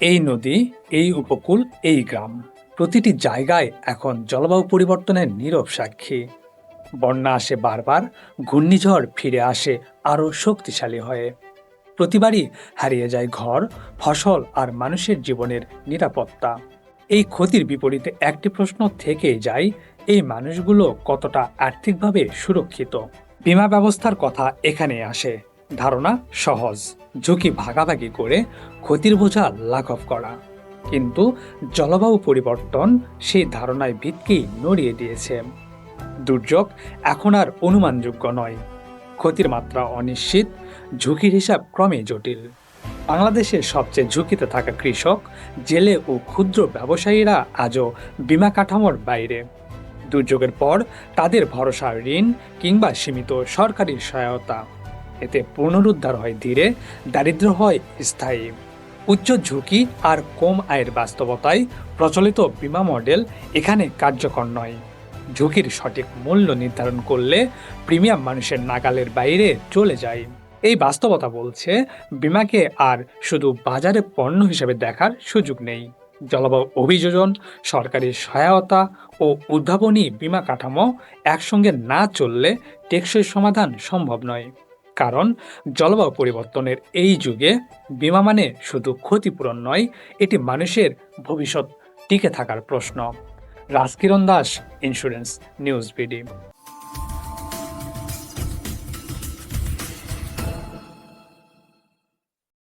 এই নদী, এই উপকূল, এই গ্রাম, প্রতিটি জায়গায় এখন জলবায়ু পরিবর্তনের নীরব সাক্ষী। বন্যা আসে বারবার, ঘূর্ণিঝড় ফিরে আসে আরও শক্তিশালী হয়ে। প্রতিবারই হারিয়ে যায় ঘর, ফসল আর মানুষের জীবনের নিরাপত্তা। এই ক্ষতির বিপরীতে একটি প্রশ্ন থেকেই যায়, এই মানুষগুলো কতটা আর্থিকভাবে সুরক্ষিত? বীমা ব্যবস্থার কথা এখানে আসে। ধারণা সহজ, ঝুঁকি ভাগাভাগি করে ক্ষতির বোঝা লাঘব করা। কিন্তু জলবায়ু পরিবর্তন সেই ধারণায় ভিতকেই নড়িয়ে দিয়েছে। দুর্যোগ এখন আর অনুমানযোগ্য নয়, ক্ষতির মাত্রা অনিশ্চিত, ঝুঁকির হিসাব ক্রমে জটিল। বাংলাদেশের সবচেয়ে ঝুঁকিতে থাকা কৃষক, জেলে ও ক্ষুদ্র ব্যবসায়ীরা আজও বীমা কাঠামোর বাইরে। দুর্যোগের পর তাদের ভরসা ঋণ কিংবা সীমিত সরকারি সহায়তা। এতে পুনরুদ্ধার হয় ধীরে, দারিদ্র্য হয় স্থায়ী। উচ্চ ঝুঁকি আর কম আয়ের বাস্তবতায় প্রচলিত বীমা মডেল এখানে কার্যকর নয়। ঝুঁকির সঠিক মূল্য নির্ধারণ করলে প্রিমিয়াম মানুষের নাগালের বাইরে চলে যায়। এই বাস্তবতা বলছে, বীমাকে আর শুধু বাজারে পণ্য হিসেবে দেখার সুযোগ নেই। জলবায়ু অভিযোজন, সরকারি সহায়তা ও উদ্ভাবনী বীমা কাঠামো একসঙ্গে না চললে টেকসই সমাধান সম্ভব নয়। কারণ জলবায়ু পরিবর্তনের এই যুগে বীমা মানে শুধু ক্ষতিপূরণ নয়, এটি মানুষের ভবিষ্যৎ টিকে থাকার প্রশ্ন। Rajkiran Das, insurance news BD.